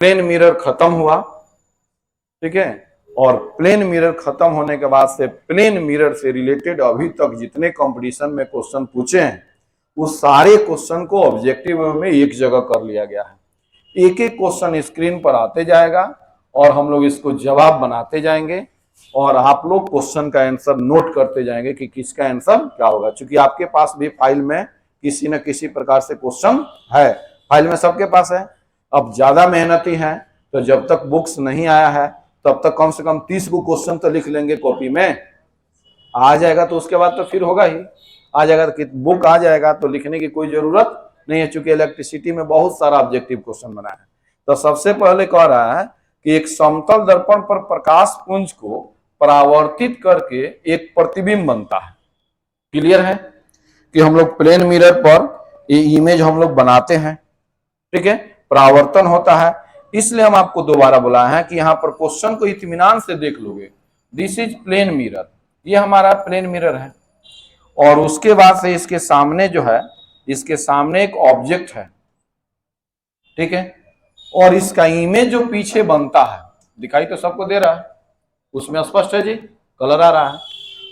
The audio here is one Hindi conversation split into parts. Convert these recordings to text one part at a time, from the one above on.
प्लेन मिरर खत्म हुआ, ठीक है। और प्लेन मिरर खत्म होने के बाद से प्लेन मिरर से रिलेटेड अभी तक जितने कंपटीशन में क्वेश्चन पूछे हैं उस सारे क्वेश्चन को ऑब्जेक्टिव में एक जगह कर लिया गया है। एक एक क्वेश्चन स्क्रीन पर आते जाएगा और हम लोग इसको जवाब बनाते जाएंगे और आप लोग क्वेश्चन का आंसर नोट करते जाएंगे कि किसका आंसर क्या होगा। क्योंकि आपके पास भी फाइल में किसी न किसी प्रकार से क्वेश्चन है, फाइल में सबके पास है। अब ज्यादा मेहनती है तो जब तक बुक्स नहीं आया है तब तक कम से कम 30 को क्वेश्चन तो लिख लेंगे कॉपी में। आ जाएगा तो उसके बाद तो फिर होगा ही, आ जाएगा तो बुक आ जाएगा तो लिखने की कोई जरूरत नहीं है, चूंकि इलेक्ट्रिसिटी में बहुत सारा ऑब्जेक्टिव क्वेश्चन बना है। तो सबसे पहले कह रहा है कि एक समतल दर्पण पर प्रकाश पुंज को परावर्तित करके एक प्रतिबिंब बनता है। क्लियर है कि हम लोग प्लेन मिरर पर ये इमेज हम लोग बनाते हैं, ठीक है, परावर्तन होता है। इसलिए हम आपको दोबारा बुलाया है कि यहाँ पर क्वेश्चन को इत्मीनान से देख लोगे। दिस इज प्लेन मिरर, ये हमारा प्लेन मिरर है और उसके बाद से इसके सामने जो है, इसके सामने एक ऑब्जेक्ट है, ठीक है, और इसका इमेज जो पीछे बनता है दिखाई तो सबको दे रहा है, उसमें स्पष्ट है जी, कलर आ रहा है।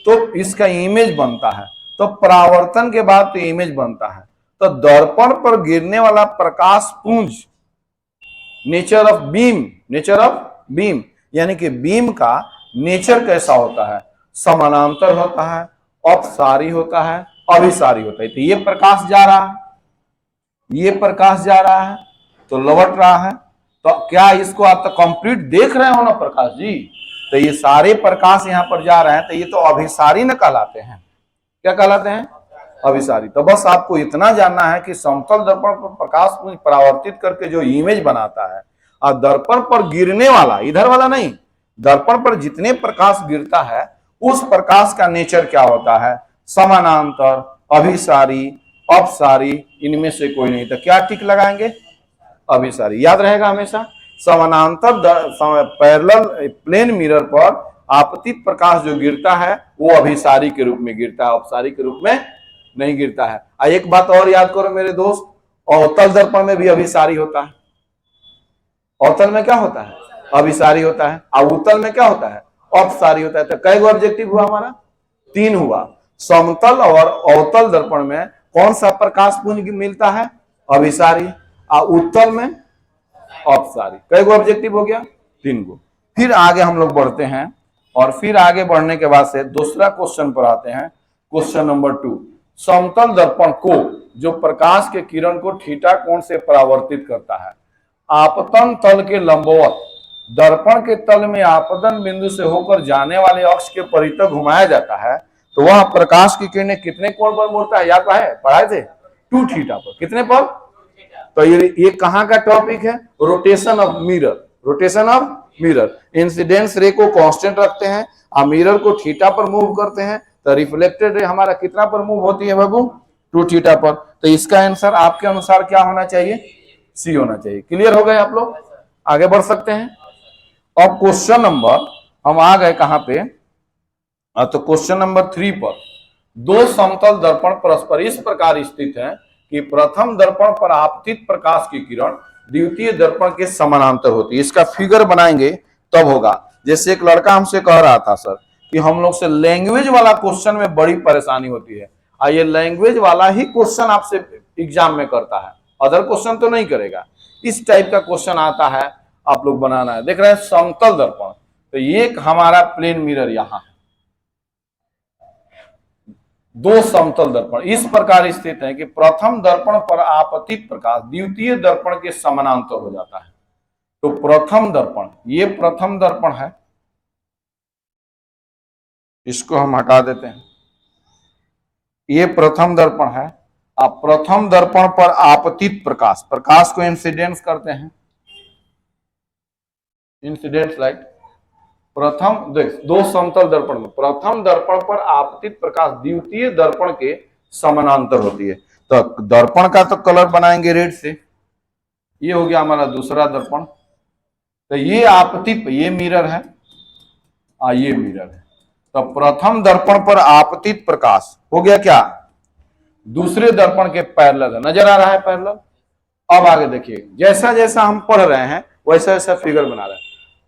तो इसका इमेज बनता है, तो परावर्तन के बाद तो इमेज बनता है। तो दर्पण पर गिरने वाला प्रकाश पुंज, nature of beam, nature of beam यानी कि बीम का नेचर कैसा होता है, समानांतर होता है, अपसारी होता है, अभिसारी होता है। तो ये प्रकाश जा रहा है, ये प्रकाश जा रहा है तो लौट रहा है। तो क्या इसको आप तो कंप्लीट देख रहे हो ना प्रकाश जी, तो ये सारे प्रकाश यहाँ पर जा रहे हैं तो ये तो अभिसारी न कहलाते हैं। क्या कहलाते हैं? अभिसारी। तो बस आपको इतना जानना है कि समतल दर्पण पर प्रकाश पुंज परावर्तित करके जो इमेज बनाता है और दर्पण पर गिरने वाला, इधर वाला नहीं, दर्पण पर जितने प्रकाश गिरता है उस प्रकाश का नेचर क्या होता है, समानांतर, अभिसारी, अपसारी, इनमें से कोई नहीं। तो क्या टिक लगाएंगे? अभिसारी। याद रहेगा हमेशा। समानांतर पैरेलल प्लेन मिरर पर आपतित प्रकाश जो गिरता है वो अभिसारी के रूप में गिरता है, अपसारी के रूप में नहीं गिरता है। एक बात और याद करो मेरे दोस्त, अवतल दर्पण में भी अभिसारी होता है। अवतल में क्या होता है? अभिसारी होता है। और उत्तल में क्या होता है? अपसारी होता है। तो कई गो ऑब्जेक्टिव हुआ हमारा? 3 हुआ। समतल और अवतल दर्पण में कौन सा प्रकाश पुंज मिलता है? अभिसारी। और उत्तल में अपसारी। कई गो ऑब्जेक्टिव हो गया? 3 गो। फिर आगे हम लोग बढ़ते हैं और फिर आगे बढ़ने के बाद से दूसरा क्वेश्चन पर आते हैं। क्वेश्चन नंबर 2, समतल दर्पण को जो प्रकाश के किरण को थीटा कोण से परावर्तित करता है, आपतन तल के लंबवत दर्पण के तल में आपतन बिंदु से होकर जाने वाले अक्ष के परितः घुमाया जाता है, तो वह प्रकाश की किरणें कितने कोण पर मुड़ता है? याद है, पढ़ाए थे, 2 थीटा पर। कितने पर? तो ये कहां का टॉपिक है? Rotation of mirror. Rotation of mirror. Incidence रे को कांस्टेंट रखते हैं और मिरर को थीटा पर मूव करते हैं, तो रिफ्लेक्टेड रे हमारा कितना पर मूव होती है बाबू? 2 थीटा पर। तो इसका आंसर आपके अनुसार क्या होना चाहिए? सी होना चाहिए। क्लियर हो गए आप लोग? आगे बढ़ सकते हैं। अब क्वेश्चन नंबर, हम आ गए कहां पे? तो क्वेश्चन नंबर 3 पर, 2 समतल दर्पण परस्पर इस प्रकार स्थित हैं कि प्रथम दर्पण पर आपतित प्रकाश की किरण द्वितीय दर्पण के समानांतर होती है। इसका फिगर बनाएंगे तब होगा। जैसे एक लड़का हमसे कह रहा था सर कि हम लोग से लैंग्वेज वाला क्वेश्चन में बड़ी परेशानी होती है, और ये लैंग्वेज वाला ही क्वेश्चन आपसे एग्जाम में करता है, अदर क्वेश्चन तो नहीं करेगा। इस टाइप का क्वेश्चन आता है, आप लोग बनाना है। देख रहे हैं समतल दर्पण, तो ये हमारा प्लेन मिरर यहां है। 2 समतल दर्पण इस प्रकार स्थित है कि प्रथम दर्पण पर आपतित प्रकाश द्वितीय दर्पण के समानांतर हो जाता है। तो प्रथम दर्पण, ये प्रथम दर्पण है, इसको हम हटा देते हैं। ये प्रथम दर्पण है। आप प्रथम दर्पण पर आपतित प्रकाश, प्रकाश को इंसिडेंस करते हैं, इंसिडेंस लाइट। प्रथम देख 2 समतल दर्पण में प्रथम दर्पण पर आपतित प्रकाश द्वितीय दर्पण के समानांतर होती है। तो दर्पण का तो कलर बनाएंगे रेड से। ये हो गया हमारा दूसरा दर्पण। तो ये आपतित, ये मिरर है, ये मिरर है। तो प्रथम दर्पण पर आपतित प्रकाश हो गया क्या? दूसरे दर्पण के पैरेलल है। नजर आ रहा है पैरेलल? अब आगे देखिए, जैसा जैसा हम पढ़ रहे हैं वैसा वैसा फिगर बना रहा है।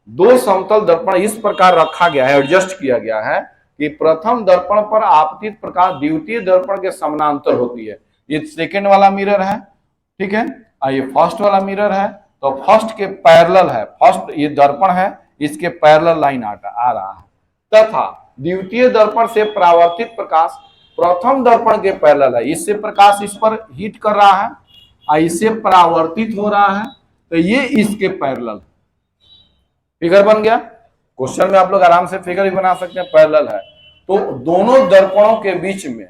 दो समतल दर्पण इस प्रकार रखा गया है, एडजस्ट किया गया है कि प्रथम दर्पण पर आपतित प्रकाश द्वितीय दर्पण के समानांतर होती है। ये सेकेंड वाला मिरर है, ठीक है, और ये फर्स्ट वाला मिरर है, तो फर्स्ट के पैरेलल है, फर्स्ट ये दर्पण है, इसके पैरेलल लाइन आ रहा है, तथा द्वितीय दर्पण से परावर्तित प्रकाश प्रथम दर्पण के पैरेलल है। इससे प्रकाश इस पर हिट कर रहा है और इससे परावर्तित हो रहा है, तो ये इसके पैरेलल फिगर बन गया। क्वेश्चन में आप लोग आराम से फिगर भी बना सकते हैं, पैरेलल है। तो दोनों दर्पणों के बीच में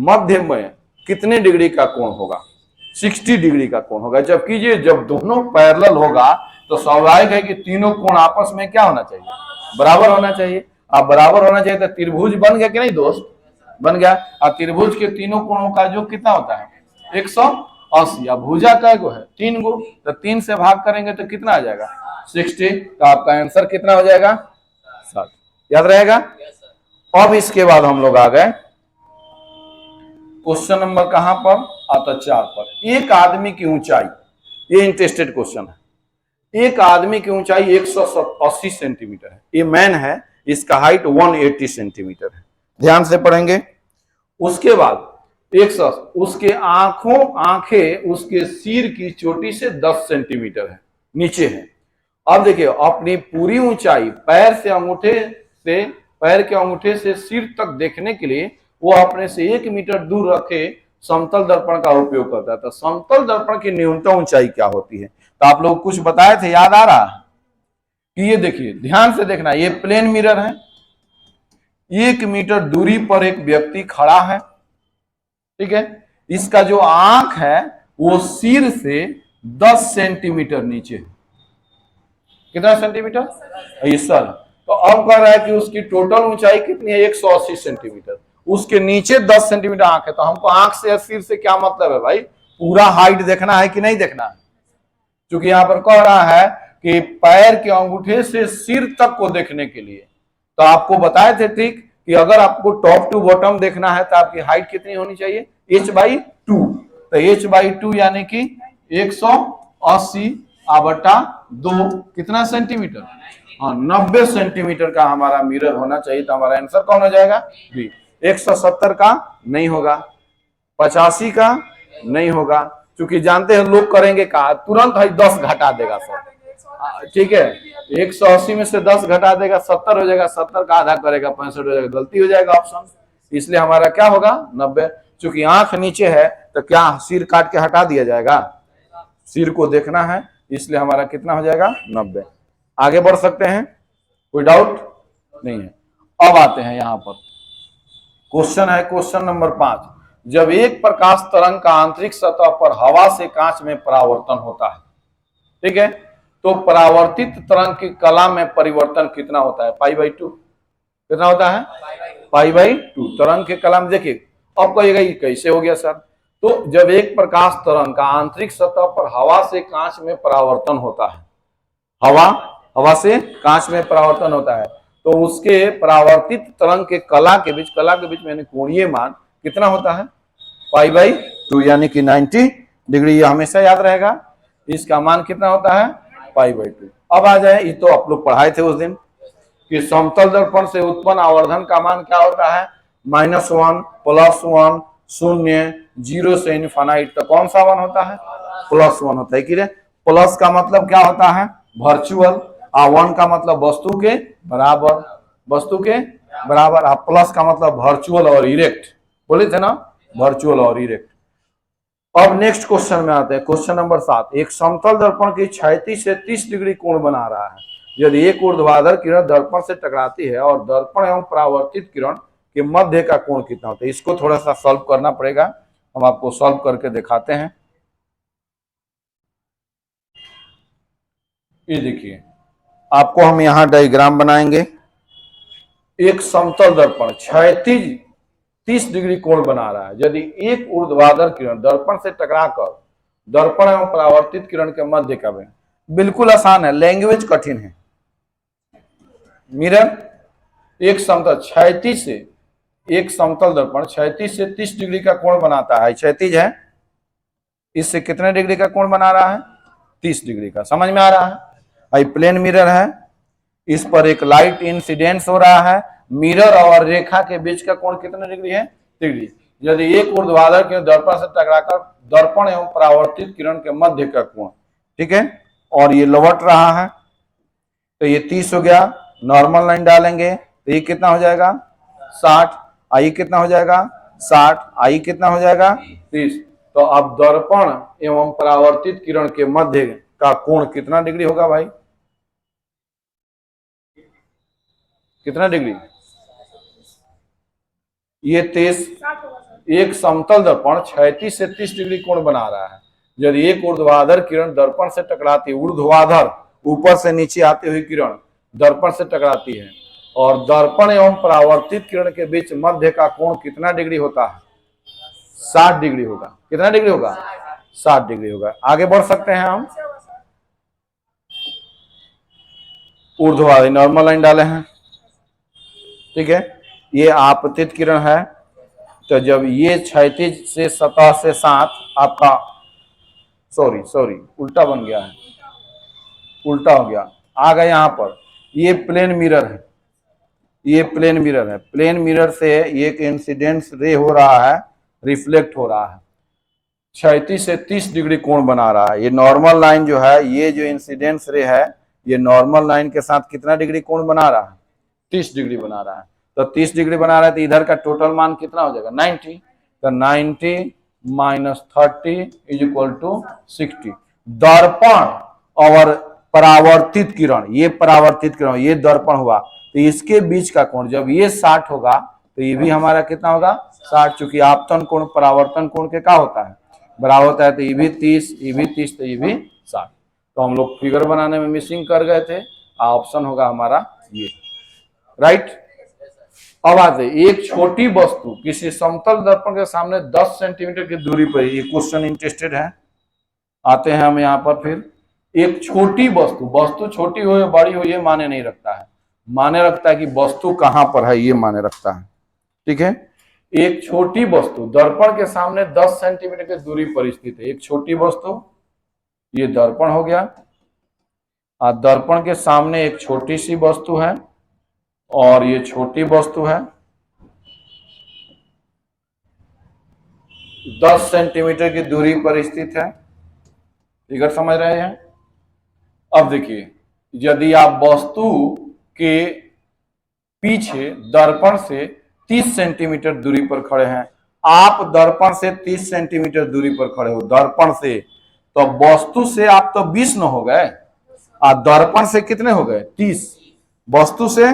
मध्य में कितने डिग्री का कोण होगा? 60 डिग्री का कोण होगा। जबकि ये जब दोनों पैरेलल होगा तो स्वाभाविक है कि तीनों कोण आपस में क्या होना चाहिए? बराबर होना चाहिए। अब बराबर होना चाहिए तो त्रिभुज बन गया कि नहीं दोस्त? बन गया। और त्रिभुज के तीनों कोणों का जो कितना होता है? 180। अब भुजा का गो है 3 गो, तो 3 से भाग करेंगे तो कितना आ जाएगा? 60। तो आपका आंसर कितना हो जाएगा? 60। याद रहेगा? अब इसके बाद हम लोग आ गए क्वेश्चन नंबर कहां पर? आता 4 पर। एक आदमी की ऊंचाई, ये इंटरेस्टेड क्वेश्चन है। एक आदमी की ऊंचाई 180 सेंटीमीटर है, ये मैन है, इसका हाइट 180 सेंटीमीटर है। ध्यान से पढ़ेंगे। उसके बाद उसके आंखें उसके सिर की चोटी से 10 सेंटीमीटर है, नीचे है। अब देखिए, अपनी पूरी ऊंचाई पैर के अंगूठे से सिर तक देखने के लिए वो अपने से 1 मीटर दूर रखे समतल दर्पण का उपयोग करता है। तो समतल दर्पण की न्यूनतम ऊंचाई क्या होती है? तो आप लोग कुछ बताए थे, याद आ रहा है? कि ये देखिए, ध्यान से देखना, ये प्लेन मिरर है, 1 मीटर दूरी पर एक व्यक्ति खड़ा है, ठीक है। इसका जो आंख है वो सिर से 10 सेंटीमीटर नीचे। कितना सेंटीमीटर? ये सर। तो अब कह रहा है कि उसकी टोटल ऊंचाई कितनी है? 180 सेंटीमीटर। उसके नीचे 10 सेंटीमीटर आंख है। तो हमको आंख से सिर से क्या मतलब है भाई? पूरा हाइट देखना है कि नहीं देखना है? क्योंकि यहां पर कह रहा है कि पैर के अंगूठे से सिर तक को देखने के लिए। तो आपको बताए थे ठीक कि अगर आपको टॉप टू बॉटम देखना है तो आपकी हाइट कितनी होनी चाहिए? h/2। तो h/2 यानी कि 180/2 कितना सेंटीमीटर? हाँ, 90 सेंटीमीटर का हमारा मिरर होना चाहिए। तो हमारा आंसर कौन हो जाएगा? बी। 170 का नहीं होगा, 85 का नहीं होगा, क्योंकि जानते हैं लोग करेंगे कहा तुरंत है 10 घटा देगा सर, ठीक है। 180 में से 10 घटा देगा, 70 हो जाएगा, 70 का आधा करेगा 65 हो जाएगा, गलती हो जाएगा ऑप्शन। इसलिए हमारा क्या होगा? 90। चूंकि आंख नीचे है तो क्या सिर काट के हटा दिया जाएगा? सिर को देखना है, इसलिए हमारा कितना हो जाएगा? 90। आगे बढ़ सकते हैं, कोई डाउट नहीं है। अब आते हैं यहां पर क्वेश्चन है, क्वेश्चन नंबर 5। जब एक प्रकाश तरंग का आंतरिक सतह पर हवा से कांच में परावर्तन होता है, ठीक है, तो परावर्तित तरंग की कला में परिवर्तन कितना होता है? π/2। कितना होता है? π/2। तरंग के कला में देखिए, अब कहिएगा ये कैसे हो गया सर? तो जब एक प्रकाश तरंग का आंतरिक सतह पर हवा से कांच में परावर्तन होता है, हवा से कांच में परावर्तन होता है, तो उसके परावर्तित तरंग के कला के बीच यानी कोणीय मान कितना होता है? π/2 यानी कि 90 डिग्री। ये हमेशा याद रहेगा। इसका मान कितना होता है? π/2। अब आ जाए, ये तो आप लोग पढ़ाए थे उस दिन कि समतल दर्पण से उत्पन्न आवर्धन का मान क्या होता है? -1 +1 0 0 से इनफाइनाइट। तो कौन सा वन होता है? +1 होता है। कि प्लस का मतलब क्या होता है? वर्चुअल। और 1 का मतलब वस्तु के बराबर, और प्लस का मतलब वर्चुअल और इरेक्ट। बोले थे ना, वर्चुअल और इरेक्ट। अब नेक्स्ट क्वेश्चन में आते हैं, क्वेश्चन नंबर 7। एक समतल दर्पण की क्षैतिज से 30 डिग्री कोण बना रहा है। यदि एक ऊर्ध्वाधर किरण दर्पण से टकराती है और दर्पण एवं परावर्तित किरण के मध्य का कोण कितना होता है? इसको थोड़ा सा सॉल्व करना पड़ेगा, हम आपको सॉल्व करके दिखाते हैं। ये देखिए, आपको हम यहां डायग्राम बनाएंगे। एक समतल दर्पण क्षैतिज 30 डिग्री कोण बना रहा है। यदि एक ऊर्ध्वाधर किरण दर्पण से टकराकर दर्पण एवं परावर्तित किरण के मध्य का कोण, बिल्कुल आसान है, लैंग्वेज कठिन है। मिरर एक समतल क्षैतिज से, एक समतल दर्पण क्षैतिज से 30 डिग्री का कोण बनाता है। क्षैतिज है, इससे कितने डिग्री का कोण बना रहा है? 30 डिग्री का। समझ में आ रहा है? भाई प्लेन मिरर है, इस पर एक लाइट इंसिडेंस हो रहा है, मिरर और रेखा के बीच का कोण कितना डिग्री है? डिग्री। यदि एक ऊर्ध्वाधर किरण दर्पण से टकराकर दर्पण एवं परावर्तित किरण के मध्य का कोण, ठीक है, और ये लौट रहा है, तो ये 30 हो गया। नॉर्मल लाइन डालेंगे तो ये कितना हो जाएगा? 60। आई कितना हो जाएगा? 60। आई कितना हो जाएगा? 30। तो अब दर्पण एवं परावर्तित किरण के मध्य का कोण कितना डिग्री होगा भाई? कितना डिग्री? ये 30। एक समतल दर्पण 36 से 30 डिग्री कोण बना रहा है। यदि एक ऊर्ध्वाधर किरण दर्पण से टकराती, ऊर्ध्वाधर ऊपर से नीचे आती हुई किरण दर्पण से टकराती है, और दर्पण एवं परावर्तित किरण के बीच मध्य का कोण कितना डिग्री होता है? 60 डिग्री होगा। कितना डिग्री होगा? 60 डिग्री होगा। आगे बढ़ सकते हैं हम। ऊर्ध्वाधर नॉर्मल लाइन डाले हैं, ठीक है, ये आपतित किरण है, तो जब ये क्षैतिज से सतह से साथ आपका सॉरी उल्टा बन गया है, उल्टा हो गया, आ गया यहां पर, ये प्लेन मिरर है, ये प्लेन मिरर है। प्लेन मिरर से एक इंसिडेंस रे हो रहा है, रिफ्लेक्ट हो रहा है, 36 से 30 डिग्री कोण बना रहा है। ये नॉर्मल लाइन जो है, ये जो इंसिडेंस रे है, ये नॉर्मल लाइन के साथ कितना डिग्री कोण बना रहा है? 30 डिग्री बना रहा है। तो 30 डिग्री बना रहा है, तो इधर का टोटल मान कितना हो जाएगा? 90। तो 90 माइनस 30 इज इक्वल टू 60। दर्पण और परावर्तित किरण, ये परावर्तित किरण, ये दर्पण हुआ, तो इसके बीच का कोण जब ये 60 होगा तो ये भी हमारा कितना होगा? 60। चूंकि आपतन कोण परावर्तन कोण के क्या होता है? बराबर होता है, तो ये भी 30, ये भी 30, तो ये भी 60। तो हम लोग फिगर बनाने में मिसिंग कर गए थे, ऑप्शन होगा हमारा ये, राइट। अब आते, एक छोटी वस्तु किसी समतल दर्पण के सामने 10 सेंटीमीटर की दूरी पर, ये क्वेश्चन इंटरेस्टेड है, आते हैं हम यहाँ पर। फिर एक छोटी वस्तु, वस्तु छोटी हो या बड़ी हो ये माने नहीं रखता है, माने रखता है कि वस्तु कहां पर है, ये माने रखता है, ठीक है। एक छोटी वस्तु दर्पण के सामने 10 सेंटीमीटर की दूरी पर स्थित है। एक छोटी वस्तु, ये दर्पण हो गया, दर्पण के सामने एक छोटी सी वस्तु है, और ये छोटी वस्तु है, 10 सेंटीमीटर की दूरी पर स्थित है। फिगर समझ रहे हैं? अब देखिए, यदि आप वस्तु के पीछे दर्पण से 30 सेंटीमीटर दूरी पर खड़े हैं, आप दर्पण से 30 सेंटीमीटर दूरी पर खड़े हो, दर्पण से, तो वस्तु से आप तो 20 न हो गए, और दर्पण से कितने हो गए? 30। वस्तु से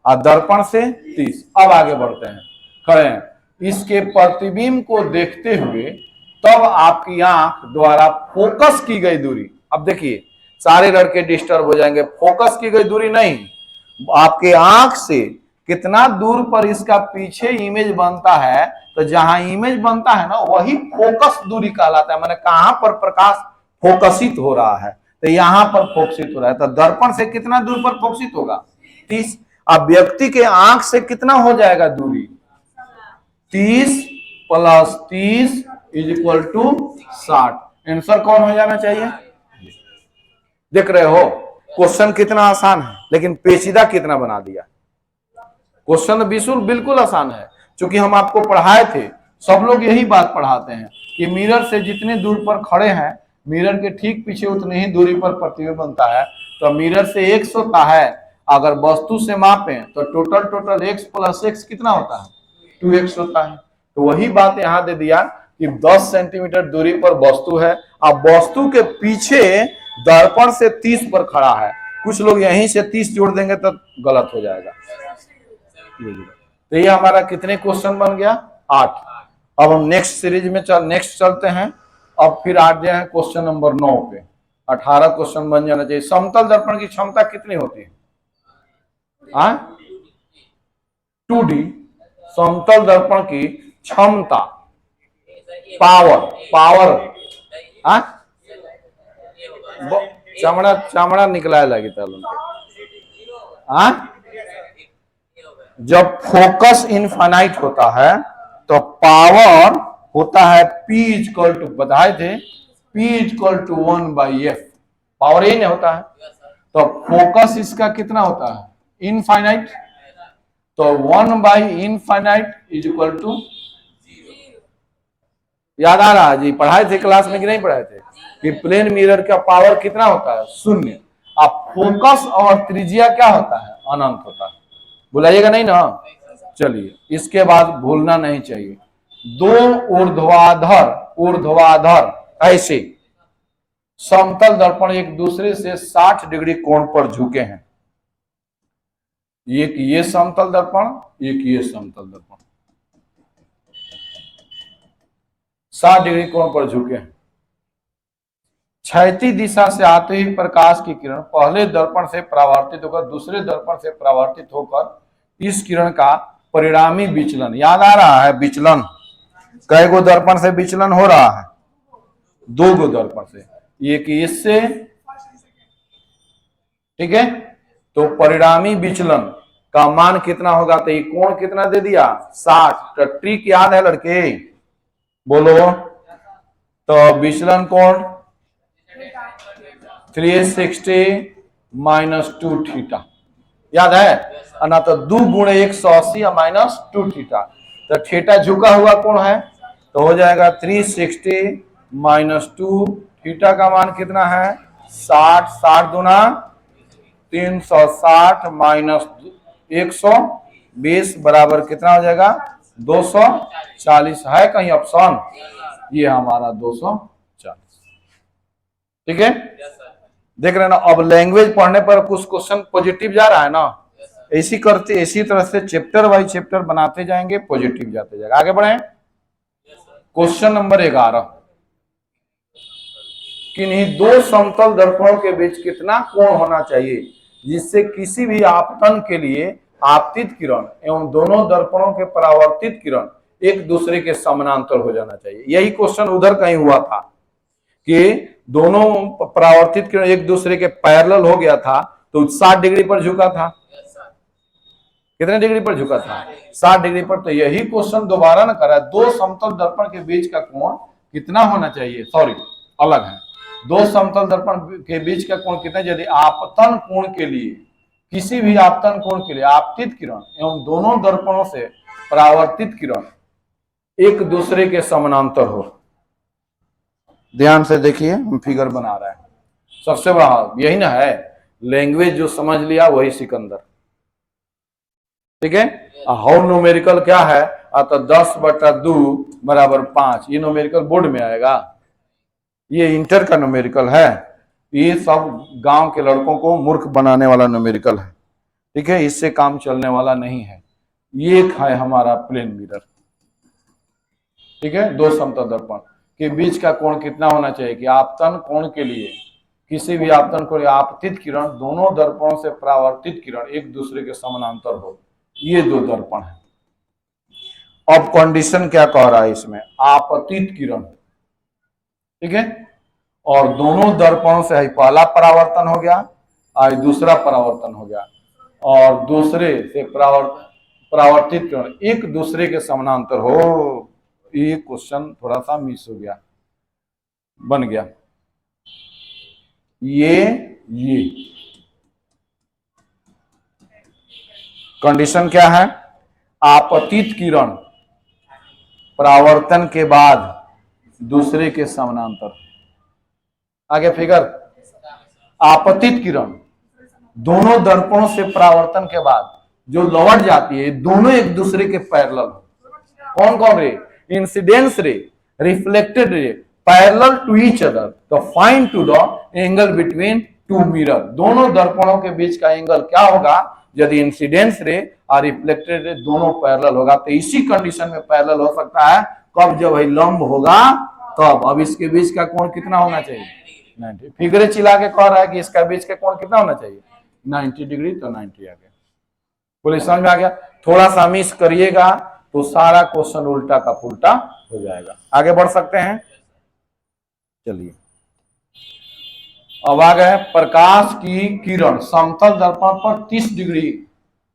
और दर्पण से 30। अब आगे बढ़ते हैं, खड़े हैं, इसके प्रतिबिंब को देखते हुए तब आपकी आंख द्वारा फोकस की गई दूरी, अब देखिए सारे लड़के डिस्टर्ब हो जाएंगे, फोकस की गई दूरी नहीं, आपके आंख से कितना दूर पर इसका पीछे इमेज बनता है, तो जहां इमेज बनता है ना वही फोकस दूरी कहलाता है। माने कहां पर प्रकाश फोकसित हो रहा है, तो यहां पर फोकसित हो रहा है, तो दर्पण से कितना दूर पर फोकसित होगा? 30। अब व्यक्ति के आंख से कितना हो जाएगा दूरी? 30 plus 30 is equal to 60। Answer कौन हो जाना चाहिए? देख रहे हो क्वेश्चन कितना आसान है, लेकिन पेचीदा कितना बना दिया। क्वेश्चन बिल्कुल आसान है, क्योंकि हम आपको पढ़ाए थे, सब लोग यही बात पढ़ाते हैं कि मिरर से जितने दूर पर खड़े हैं, मिरर के ठीक पीछे उतनी ही दूरी पर प्रतिबिंब बनता है। तो मिरर से x होता है, अगर वस्तु से मापें तो टोटल x प्लस x कितना होता है? 2x होता है। तो वही बात यहां दे दिया कि 10 सेंटीमीटर दूरी पर वस्तु है, अब वस्तु के पीछे दर्पण से 30 पर खड़ा है। कुछ लोग यहीं से 30 जोड़ देंगे तो गलत हो जाएगा। तो ये हमारा कितने क्वेश्चन बन गया? 8। अब हम नेक्स्ट सीरीज में नेक्स्ट चलते हैं। अब फिर आ गए हैं क्वेश्चन नंबर 9 पे। 18 क्वेश्चन बन जाना चाहिए। समतल दर्पण की क्षमता कितनी होती है? 2D समतल दर्पण की क्षमता, पावर चमड़ा निकला लगी तब जब फोकस इनफाइनाइट होता है तो पावर होता है P इक्वल टू, बताए थे, P equal to 1/F power इन होता है। तो फोकस इसका कितना होता है? इनफाइनाइट। तो 1/इनफाइनाइट इज इक्वल टू, याद आ रहा है जी? पढ़ाए थे क्लास में कि नहीं पढ़ाए थे कि प्लेन मिरर का पावर कितना होता है? 0। अब फोकस और त्रिज्या क्या होता है? अनंत होता है। बुलाइएगा नहीं ना? चलिए, इसके बाद भूलना नहीं चाहिए, दो ऊर्ध्वाधर ऐसे समतल दर्पण एक दूसरे से 60 डिग्री कोण पर झुके हैं। एक ये समतल दर्पण, एक ये समतल दर्पण 60 डिग्री कोण पर झुके हैं। क्षैतिज दिशा से आते ही प्रकाश की किरण पहले दर्पण से परावर्तित होकर दूसरे दर्पण से परावर्तित होकर इस किरण का परिणामी विचलन, याद आ रहा है? विचलन कई गो दर्पण से विचलन हो रहा है? 2 गो दर्पण से, एक इससे, ठीक है। तो परिणामी विचलन का मान कितना होगा? तो ये कोण कितना दे दिया? 60। तो ट्रिक याद है लड़के? बोलो। तो विचलन कोण 360 माइनस 2 थीटा, याद है ना? तो 2 गुणे 180 माइनस 2 थीटा। तो थीटा झुका हुआ कोण है, तो हो जाएगा 360 माइनस 2 थीटा का मान कितना है? 60। 60 दूना 360 माइनस 120 बराबर कितना हो जाएगा? 240। है कहीं ऑप्शन? ये हमारा 240। ठीक है, देख रहे हैं ना? अब लैंग्वेज पढ़ने पर कुछ क्वेश्चन पॉजिटिव जा रहा है ना? ऐसी करते, इसी तरह से चैप्टर बाई चैप्टर बनाते जाएंगे, पॉजिटिव जाते जाएगा। आगे बढ़े। क्वेश्चन नंबर 11, किन्हीं दो समतल दर्पणों के बीच कितना कोण होना चाहिए जिससे किसी भी आपतन के लिए आपतित किरण एवं दोनों दर्पणों के परावर्तित किरण एक दूसरे के समानांतर हो जाना चाहिए? यही क्वेश्चन उधर कहीं हुआ था कि दोनों परावर्तित किरण एक दूसरे के पैरेलल हो गया था, तो 60 डिग्री पर झुका था। कितने डिग्री पर झुका था? 60 डिग्री पर। तो यही क्वेश्चन दोबारा ना करा, दो समतल दर्पण के बीच का कोण कितना होना चाहिए? सॉरी, अलग है। दो समतल दर्पण के बीच का कोण कितना, यदि आपतन कोण के लिए, किसी भी आपतन कोण के लिए आपतित किरण एवं दोनों दर्पणों से परावर्तित किरण एक दूसरे के समानांतर हो। ध्यान से देखिए, हम फिगर बना रहे हैं। सबसे बड़ा यही ना है, लैंग्वेज जो समझ लिया वही सिकंदर। ठीक है। हाउ न्यूमेरिकल क्या है? तो 10/2 बराबर 5। ये न्यूमेरिकल बोर्ड में आएगा, ये इंटर का न्यूमेरिकल है। ये सब गांव के लड़कों को मूर्ख बनाने वाला न्यूमेरिकल है। ठीक है, इससे काम चलने वाला नहीं है। ये है हमारा प्लेन मिरर। ठीक है, दो समतल दर्पण के बीच का कोण कितना होना चाहिए कि आपतन कोण के लिए, किसी भी आपतन कोण आपतित किरण दोनों दर्पणों से परावर्तित किरण एक दूसरे के समानांतर हो। ये दो दर्पण है। अब कंडीशन क्या कह रहा है इसमें? आपतित किरण। ठीक है, और दोनों दर्पणों से पहला परावर्तन हो गया और दूसरा परावर्तन हो गया, और दूसरे से परावर्तित किरण एक दूसरे के समानांतर हो। ये क्वेश्चन थोड़ा सा मिस हो गया, बन गया ये कंडीशन क्या है? आपतित किरण परावर्तन के बाद दूसरे के समानांतर। आगे फिगर, आपतित किरण दोनों दर्पणों से परावर्तन के बाद जो लौट जाती है, दोनों एक दूसरे के पैरेलल। कौन कौन रे? Incidence ray, reflected ray, parallel to each other. तो find to the angle between two mirror. दोनों दर्पणों के बीच का एंगल क्या होगा यदि इंसिडेंस रे और रिफ्लेक्टेड रे दोनों पैरेलल होगा? तो इसी कंडीशन में पैरेलल हो सकता है कब? जब वही लंब होगा तब। अब इसके बीच का कोण कितना होना चाहिए? 90। फिगरे चिल्ला के कह रहा है कि इसका बीच का कोण कितना होना चाहिए? 90 डिग्री। तो 90 आ गया। बोले समझ में आ गया? थोड़ा सा मिस करिएगा तो सारा क्वेश्चन उल्टा का पुल्टा हो जाएगा। आगे बढ़ सकते हैं? चलिए, अब आ गए, प्रकाश की किरण समतल दर्पण पर 30 डिग्री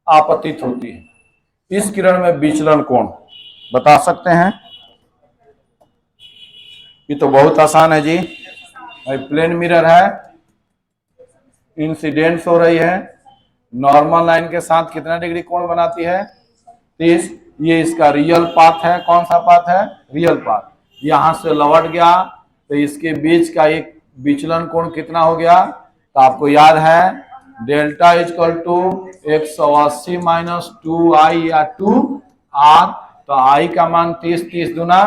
आपतित होती है। इस किरण में विचलन कोण बता सकते हैं? ये तो बहुत आसान है जी। प्लेन मिरर है, इंसिडेंस हो रही है, नॉर्मल लाइन के साथ कितना डिग्री कोण बनाती है 30। ये इसका रियल पाथ है, कौन सा पाथ है रियल पाथ। यहां से लौट गया तो इसके बीच का एक विचलन कोण कितना हो गया, तो आपको याद है delta is equal to 180 minus 2i या 2r। तो i का मान 30, 30 दुना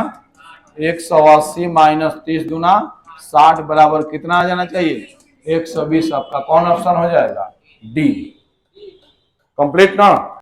180 माइनस 30 दुना 60 बराबर कितना आ जाना चाहिए 120। आपका कौन ऑप्शन हो जाएगा डी। कंप्लीट ना।